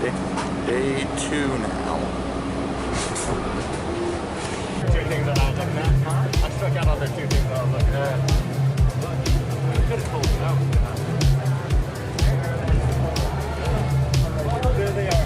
Day 2 now. Two things that I was looking at. I struck out other two things that I was looking at. I could have pulled it out. There they are.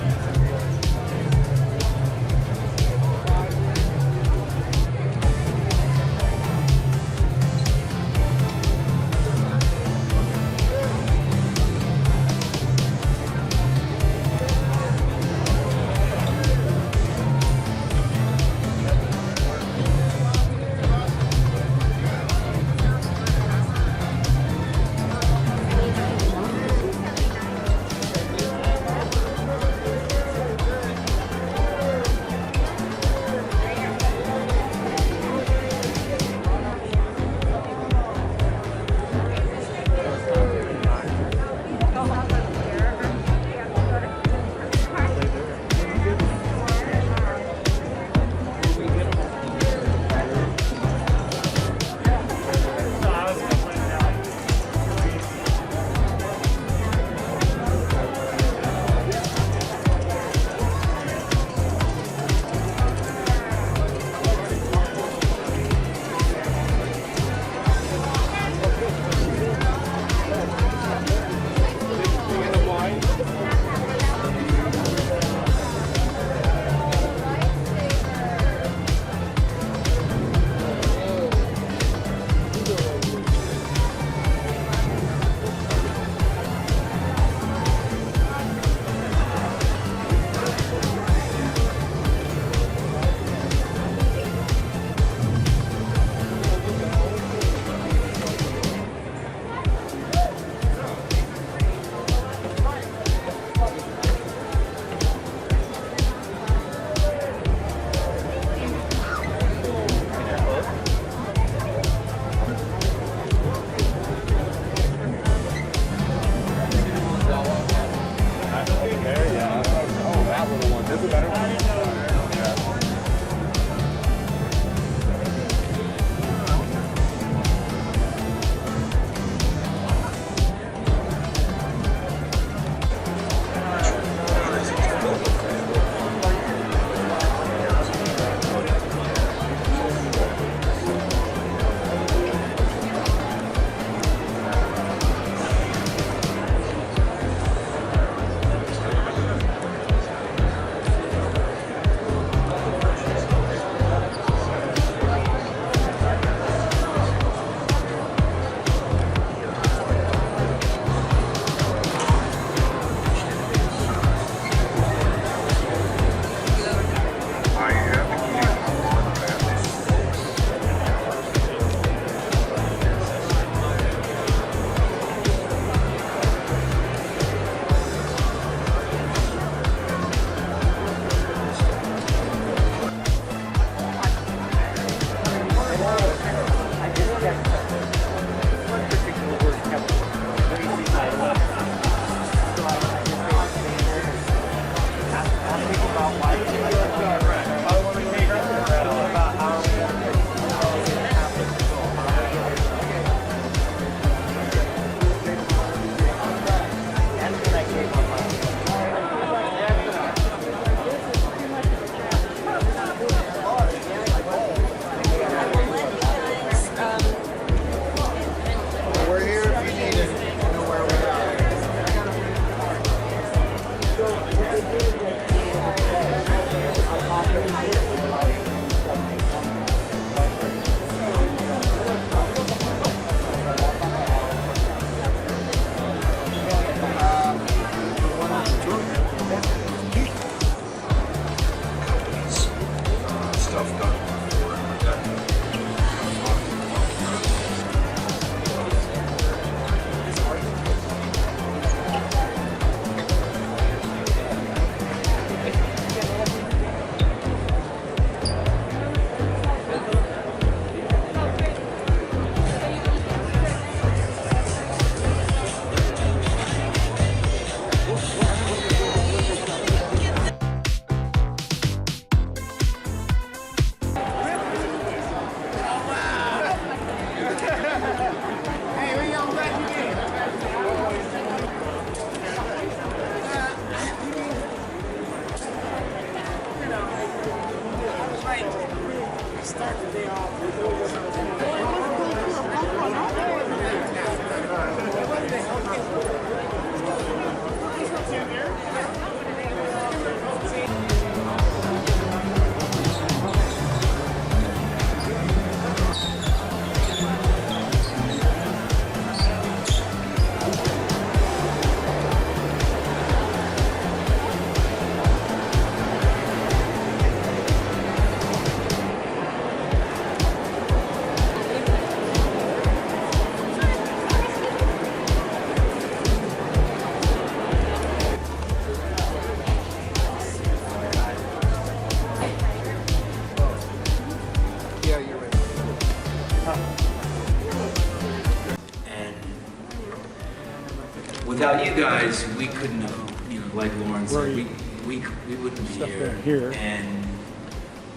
without you guys, we couldn't have, you know, like Lauren said, we wouldn't be here. And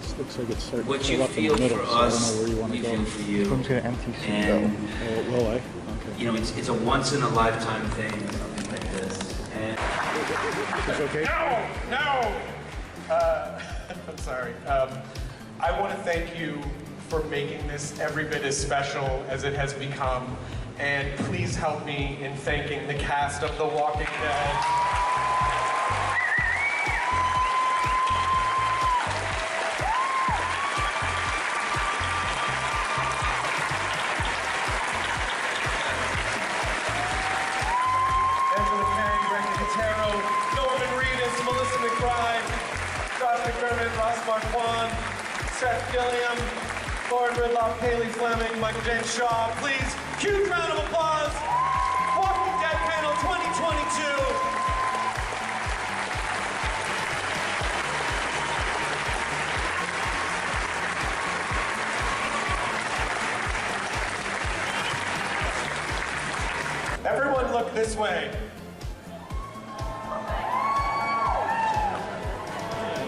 this looks like it's starting what to you fill up in feel the middle, for so I don't us, know where you want we to go. feel for you. I'm going to empty some And, Oh, will I? Okay. you know, it's a once in a lifetime thing, something like this. And It's okay? No! I'm sorry. I want to thank you for making this every bit as special as it has become. And please help me in thanking the cast of The Walking Dead. Angela Perry, Brenda Cotero, Norman Reedus, Melissa McBride, Josh McDermott, Ross Marquand, Seth Gilliam, Lauren Ridloff, Haley Fleming, Michael James Shaw. Please, huge round of applause. Walking Dead Panel 2022. Everyone look this way.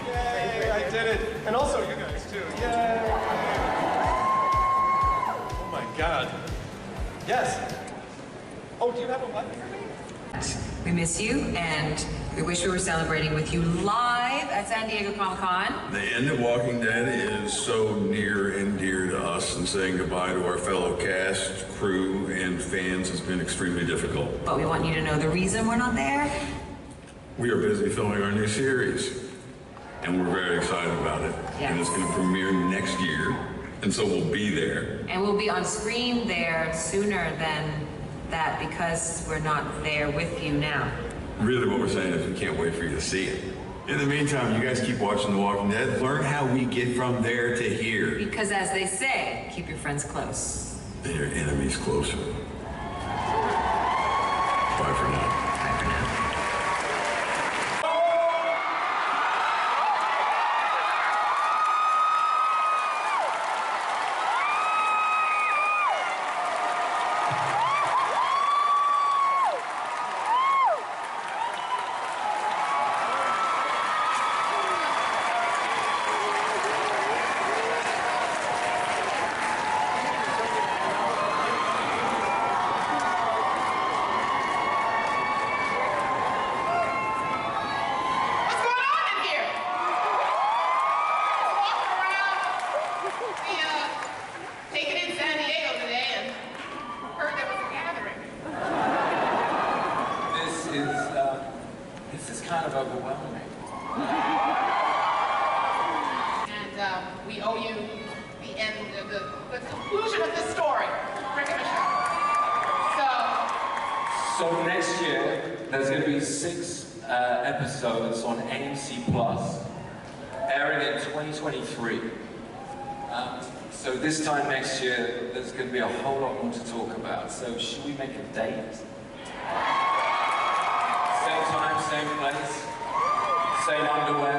Yay, I did it. And also you guys too. Yay. Oh my God. Yes. Oh, do you have a button for me? We miss you, and we wish we were celebrating with you live at San Diego Comic-Con. The end of Walking Dead is so near and dear to us, and saying goodbye to our fellow cast, crew, and fans has been extremely difficult. But we want you to know the reason we're not there. We are busy filming our new series, and we're very excited about it. Yes. And it's going to premiere next year, and so we'll be there. And we'll be on screen there sooner than that because we're not there with you now. Really what we're saying is we can't wait for you to see it. In the meantime, you guys keep watching The Walking Dead. Learn how we get from there to here. Because as they say, keep your friends close. And your enemies closer. Bye for now. Bye for now. This is kind of overwhelming. And we owe you the end, the conclusion of this story. Rick and Michelle. So next year, there's going to be 6 episodes on AMC Plus, airing in 2023. So this time next year, there's going to be a whole lot more to talk about. So should we make a date? Same time, same place, same underwear.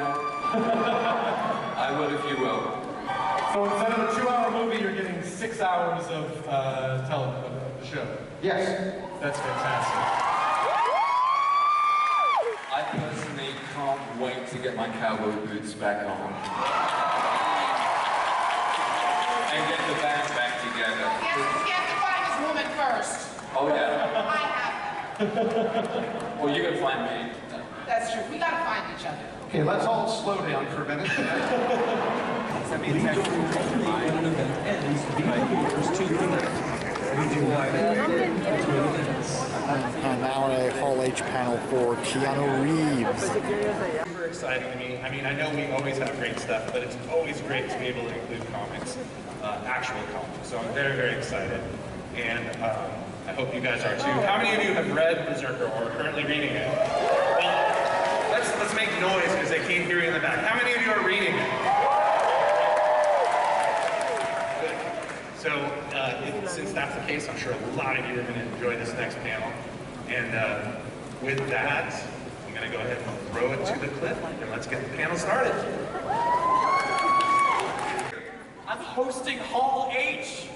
I will if you will. So instead of a 2-hour movie, you're getting 6 hours of the show. Yes. That's fantastic. I personally can't wait to get my cowboy boots back on. And get the band back together. He has to find this woman first. Oh yeah. I have. Well, you're gonna find me. That's true. We gotta find each other. Okay, let's all slow down for a minute. And now a Hall H panel for Keanu Reeves. Super exciting to me. I mean, I know we always have great stuff, but it's always great to be able to include comics, actual comics. So I'm very, very excited. And I hope you guys are too. How many of you have read Berserker or are currently reading it? Well, let's make noise because they can't hear you in the back. How many of you are reading it? Good. So since that's the case, I'm sure a lot of you are going to enjoy this next panel. And with that, I'm going to go ahead and throw it to the clip and let's get the panel started. I'm hosting Hall H.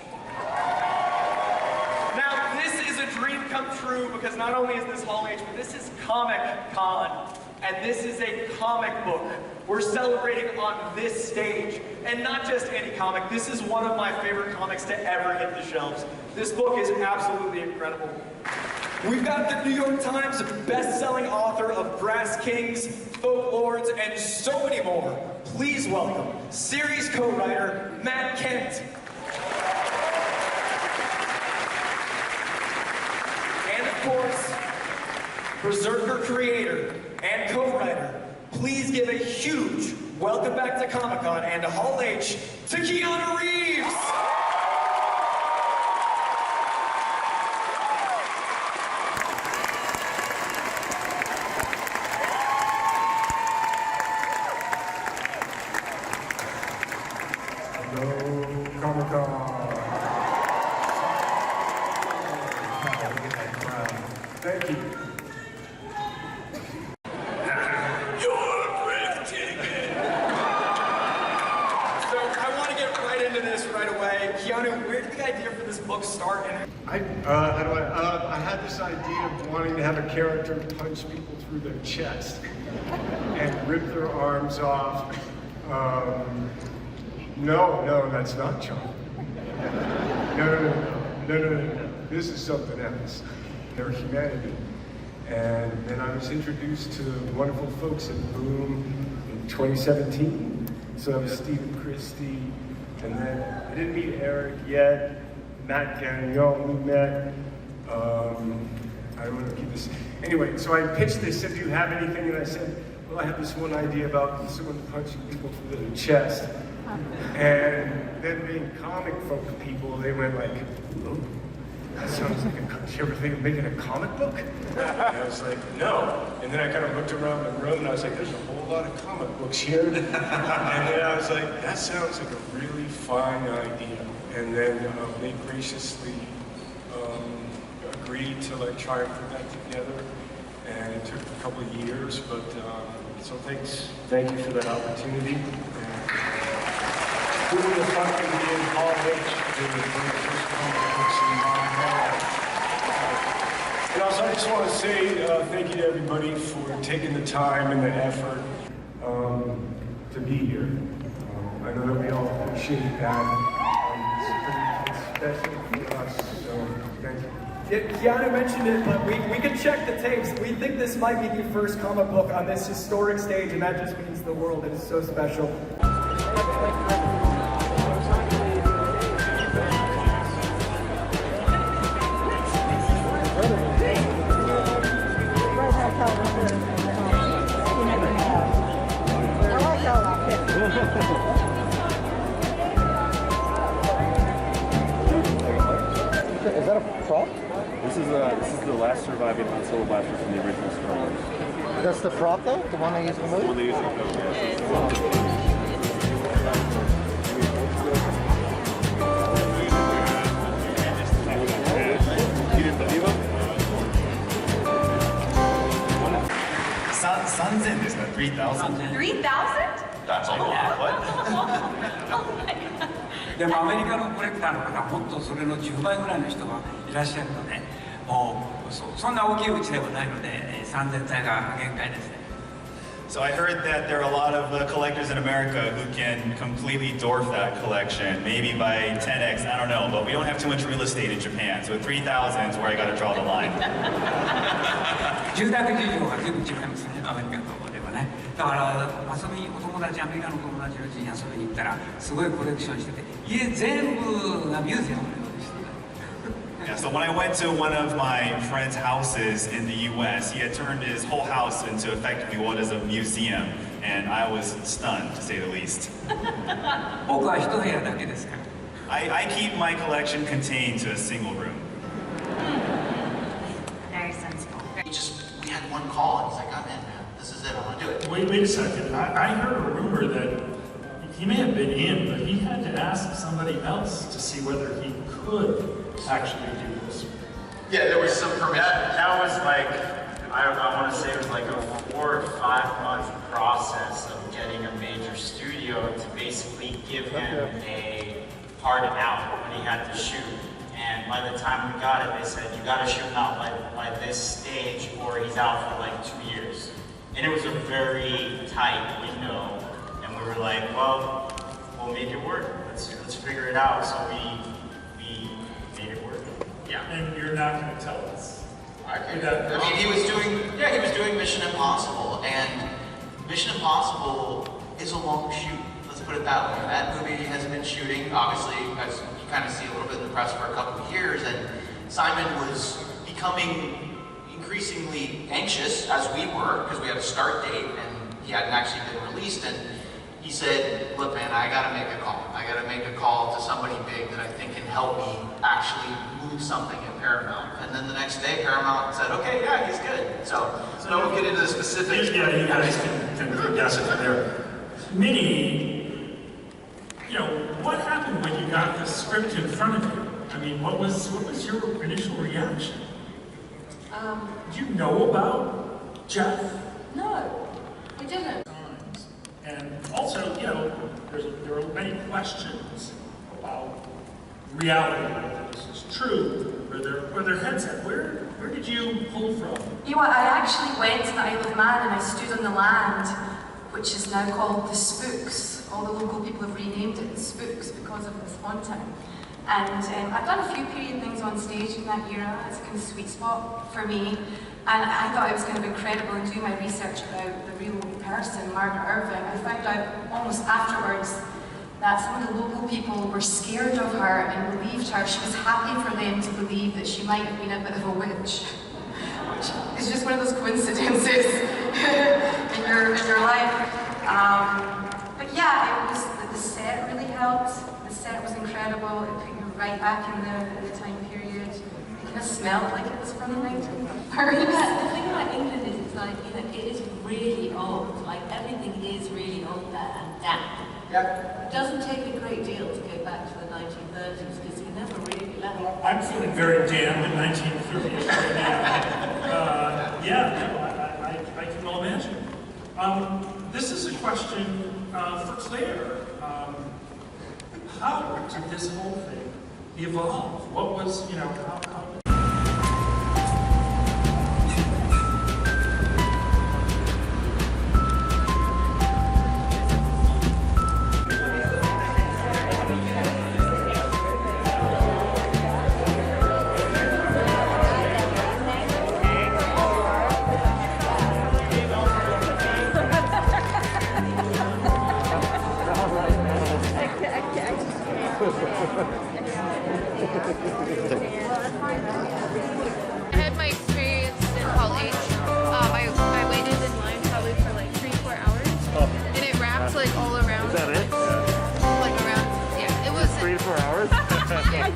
Now, this is a dream come true because not only is this Hall H, but this is Comic Con. And this is a comic book. We're celebrating on this stage. And not just any comic, this is one of my favorite comics to ever hit the shelves. This book is absolutely incredible. We've got the New York Times best-selling author of Brass Kings, Folk Lords, and so many more. Please welcome series co-writer Matt Kent. And of course, Berserker creator and co-writer, please give a huge welcome back to Comic-Con and to Hall H to Keanu Reeves! Hello, Comic-Con. Thank you. Keanu, where did the idea for this book start? And I had this idea of wanting to have a character punch people through their chest and rip their arms off. No, that's not John. No. This is something else. They're humanity. And then I was introduced to the wonderful folks at Boom in 2017. So that was Stephen Christie. And then I didn't meet Eric yet. Matt Gagnon, we met. I don't want to keep this. Anyway, so I pitched this, said, do you have anything? And I said, well, I have this one idea about someone punching people through their chest. And then being comic folk people, they went like, oh, that sounds like did you ever think of making a comic book? And I was like, no. And then I kind of looked around the room and I was like, there's a whole lot of comic books here. And then I was like, that sounds like a really fine idea. And then they graciously agreed to like try and put that together. And it took a couple of years, but so thank you for that opportunity. Who would have fucking been Hall H to the first comic books in my life? And also, I just want to say thank you to everybody for taking the time and the effort to be here. I know that we all appreciate that. It's special for us, so thank you. Keanu mentioned it, but we can check the tapes. We think this might be the first comic book on this historic stage, and that just means the world. It is so special. Is that a prop? This is the last surviving Han Solo blaster from the original Star Wars. That's the prop though? The one they use in the movie? The one they use in the movie, yes. Is that 3,000? 3,000? That's a lot. What? でもアメリカのコレクターの方もっとそれの10倍ぐらいの人がいらっしゃるので、もうそんな大きいうちではないので、3000体が限界ですね。So I heard that there are a lot of collectors in America who can completely dwarf that collection, maybe by 10x, I don't know, but we don't have too much real estate in Japan, so 3,000 is where I gotta draw the line. 住宅事情が全部違いますね、アメリカとではね。だから遊びにアメリカの友達の家に遊びに行ったら、すごいコレクションしてて、家全部がミュージアムのようでした。Yeah, so when I went to one of my friend's houses in the US, he had turned his whole house into effectively what is a museum, and I was stunned, to say the least. 僕は一部屋だけですから。I keep my collection contained to a single room. Very sensible. We had one call, and he's like, I'm in, man. This is it, I want to do it. Wait a second. I heard a rumor that he may have been in, but he had to ask somebody else to see whether he could actually do this. Yeah, there was some permit. That was like, I want to say it was like a 4 or 5 month process of getting a major studio to basically give him a hard out when he had to shoot. And by the time we got it, they said, you gotta shoot him out by this stage or he's out for like 2 years. And it was a very tight window. And we were like, well, we'll make it work. Let's figure it out. So we made it work. Yeah. And you're not gonna tell us. I mean, he was doing Mission Impossible, and Mission Impossible is a long shoot. Let's put it that way. That movie has been shooting, obviously, as you kind of see a little bit in the press, for a couple of years, and Simon was becoming increasingly anxious, as we were, because we had a start date, and he hadn't actually been released, and he said, look man, I gotta make a call. I gotta make a call to somebody big that I think can help me actually move something at Paramount. And then the next day, Paramount said, okay, yeah, he's good. So I won't get into the specifics. Yeah, you guys can guess it there. Minnie, you know, what happened when you got the script in front of you? I mean, what was your initial reaction? Did you know about Jeff? No, I didn't. And also, you know, there are many questions about reality, whether this is true, where their heads at. Where did you pull from? You know what, I actually went to the Isle of Man and I stood on the land, which is now called the Spooks. All the local people have renamed it the Spooks because of this haunting. And I've done a few period things on stage in that era. It's a kind of sweet spot for me. And I thought it was kind of incredible in doing my research about the real person, Margaret Irving. I found out almost afterwards that some of the local people were scared of her and believed her. She was happy for them to believe that she might have been a bit of a witch. Which is just one of those coincidences in your life. But yeah, it was, the set really helped. The set was incredible. It put you right back in the time period. It kind of smelled like it was from the 1930s. The thing about England is it's like, you know, it is really old. Like everything is really old there and damp. Yeah. It doesn't take a great deal to go back to the 1930s because you never really left. I'm feeling very damn in 1930s right now. I can well imagine. This is a question for Claire. How did this whole thing evolve? What was, you know, how I had my experience in college. I waited in line probably for like 3-4 hours, and it wrapped like all around. Is that it? Like around, yeah. It was 3 to 4 hours? yeah.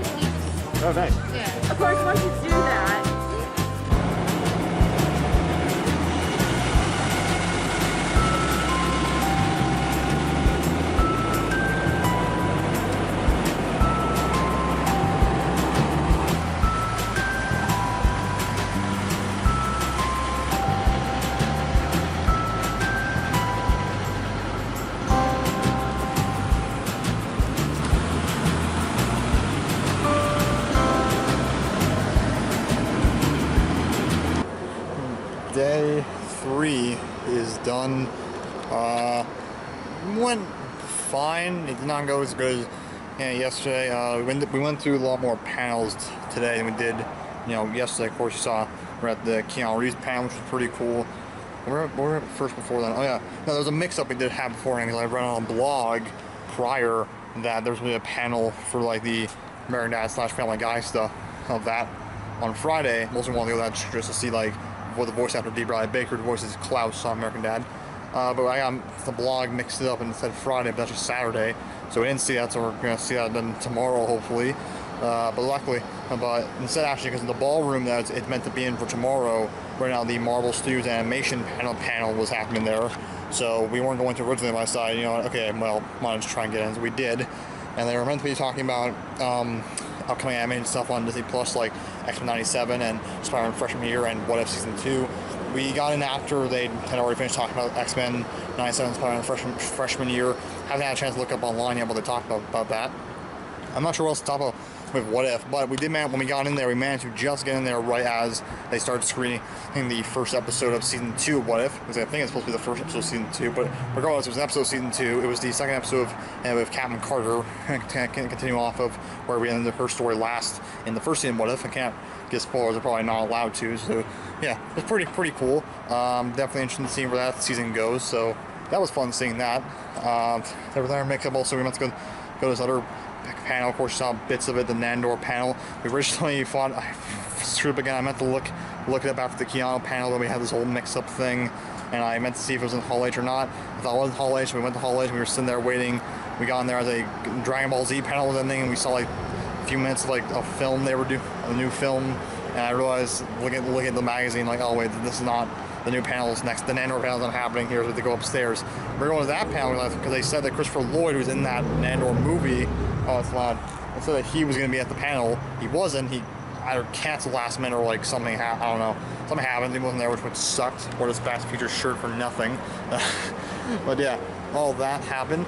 Oh, nice. Yeah. Of course, once you do that, Day 3 is done. Went fine. It did not go as good as yesterday. We went through a lot more panels today than we did, yesterday. Of course, you saw we're at the Keanu Reeves panel, which was pretty cool. We're first before then. Oh yeah, no, there was a mix-up we did have beforehand because I read on a blog prior that there's going to be a panel for like the American Dad / Family Guy stuff of that on Friday. Mostly want to go that just to see like what the voice actor D. Bradley Baker voices Klaus on American Dad. But I got the blog mixed it up and it said Friday, but that's just Saturday. So we didn't see that, so we're going to see that then tomorrow, hopefully. But luckily, but instead actually, because the ballroom that it's meant to be in for tomorrow, right now the Marvel Studios animation panel was happening there. So we weren't going to originally, but I decided, okay, well, why not just try and get in, so we did. And they were meant to be talking about upcoming animated stuff on Disney Plus, like X-Men 97 and Spider-Man Freshman Year and What If Season 2. We got in after they had already finished talking about X-Men 97 and Spider-Man Freshman Year. Haven't had a chance to look up online yet what they talked about that. I'm not sure what else to talk about with What If, but we did when we got in there, we managed to just get in there right as they started screening the first episode of season 2 of What If, because I think it's supposed to be the first episode of season 2, but regardless, it was an episode of season 2. It was the second episode with Captain Carter, continue off of where we ended her story last in the first season of What If. I can't get spoilers, they're probably not allowed to, so yeah, it's pretty cool. Definitely interesting to see where that season goes, so that was fun seeing that. They were there mix up also. We went to go to this other panel. Of course, you saw bits of it, the Nandor panel. We originally thought, I screwed up again, I meant to look it up after the Keanu panel, but we had this whole mix-up thing, and I meant to see if it was in Hall H or not. I thought it was in Hall H, so we went to Hall H, and we were sitting there waiting. We got in there as a Dragon Ball Z panel was ending, and we saw like a few minutes of like a film they were doing, a new film, and I realized, looking at the magazine, like, oh wait, this is not the new panels next. The Nandor panel's not happening here, so they go upstairs. We're going to that panel because they said that Christopher Lloyd was in that Nandor movie. Oh, it's loud. They said that he was going to be at the panel. He wasn't. He either canceled last minute or like something I don't know. Something happened. He wasn't there, which sucked. Wore his Fast Future shirt for nothing. But yeah, all that happened.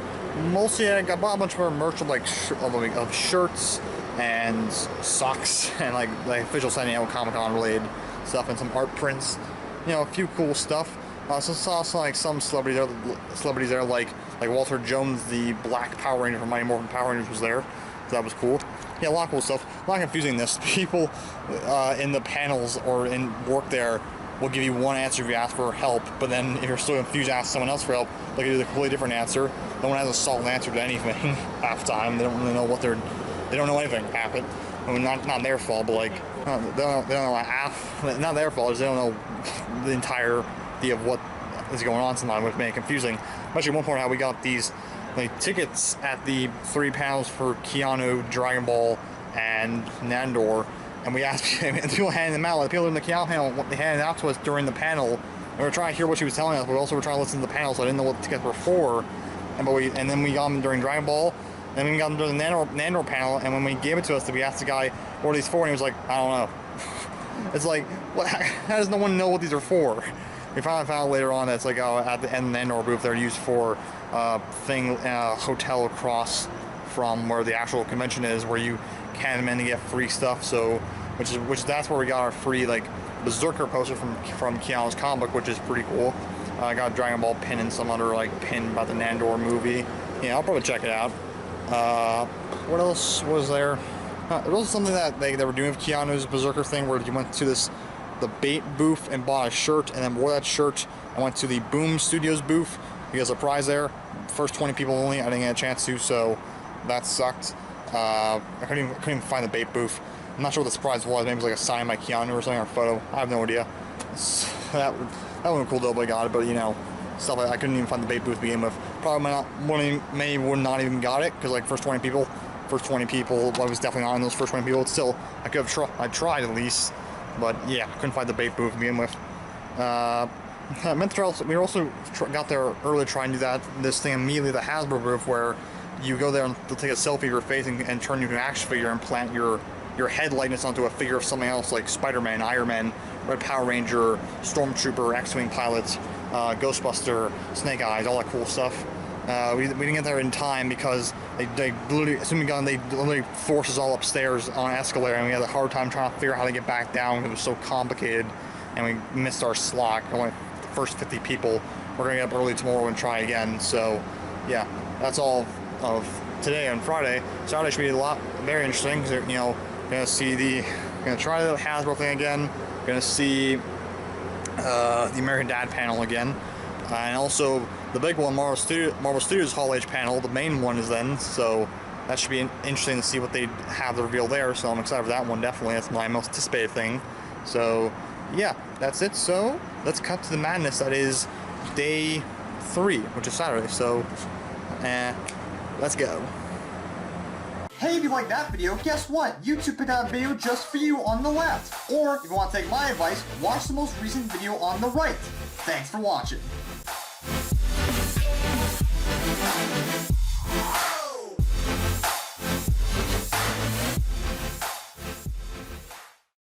Mostly I bought a bunch more merch of of shirts and socks and like official San Diego Comic-Con related stuff and some art prints. You know, a few cool stuff. So saw like some celebrities there, like Walter Jones, the Black Power Ranger from Mighty Morphin Power Rangers, was there. So that was cool. Yeah, a lot of cool stuff. A lot confusing this. People in the panels or in work there will give you one answer if you ask for help, but then if you're still confused, ask someone else for help, they'll give you a completely different answer. No one has a solid answer to anything half the time. They don't really know they don't know anything happened. I mean, not their fault, but like, they don't know half, not their fault, is they don't know the entirety of what is going on sometimes, which made it confusing. Especially at one point how we got these like tickets at the 3 panels for Keanu, Dragon Ball, and Nandor, and we asked people handing them out. Like, the people in the Keanu panel, they handed out to us during the panel, and we were trying to hear what she was telling us, but we also were trying to listen to the panel, so I didn't know what the tickets were for. And then we got them during Dragon Ball, and then we got them during the Nandor panel, and when we gave it to us, we asked the guy, what are these for? And he was like, I don't know. It's like, what? How does no one know what these are for? We finally found out later on that it's like, oh, at the end of the Nandor booth, they're used for hotel across from where the actual convention is, where you can them in to get free stuff. So, which that's where we got our free like Berserker poster from Keanu's comic book, which is pretty cool. I got a Dragon Ball pin and some other like pin about the Nandor movie. Yeah, I'll probably check it out. What else was there? There was something that they were doing with Keanu's Berserker thing, where you went to the bait booth and bought a shirt, and then wore that shirt. I went to the Boom Studios booth. You got a prize there. First 20 people only. I didn't get a chance to, so that sucked. I couldn't even find the bait booth. I'm not sure what the surprise was. Maybe it was like a sign by Keanu or something, or a photo. I have no idea. That would have been cool though, but I got it. But you know, stuff like I couldn't even find the bait booth to begin with. Probably many would not even got it, because like first 20 people, I was definitely not in those first 20 people. It's still, I could have I tried at least, but yeah, I couldn't find the bait booth to begin with. We also got there early to try and do this thing immediately, the Hasbro booth, where you go there and they'll take a selfie of your face and turn you into an action figure and plant your head likeness onto a figure of something else, like Spider-Man, Iron Man, Red Power Ranger, Stormtrooper, X-Wing pilot, Ghostbuster, Snake Eyes, all that cool stuff. We didn't get there in time because they literally, as soon as we got in, they literally forced us all upstairs on an escalator, and we had a hard time trying to figure out how to get back down because it was so complicated, and we missed our slot. Only the first 50 people. We're gonna get up early tomorrow and try again. So yeah, that's all of today on Friday. Saturday should be very interesting, because you know, gonna try the Hasbro thing again. Gonna see the American Dad panel again, and also the big one, Marvel Studios Hall H panel. The main one is then, so that should be interesting to see what they have to reveal there. So I'm excited for that one. Definitely, that's my most anticipated thing. So yeah, that's it. So let's cut to the madness that is day 3, which is Saturday. So let's go. Hey, if you liked that video, guess what? YouTube put out a video just for you on the left. Or, if you want to take my advice, watch the most recent video on the right. Thanks for watching.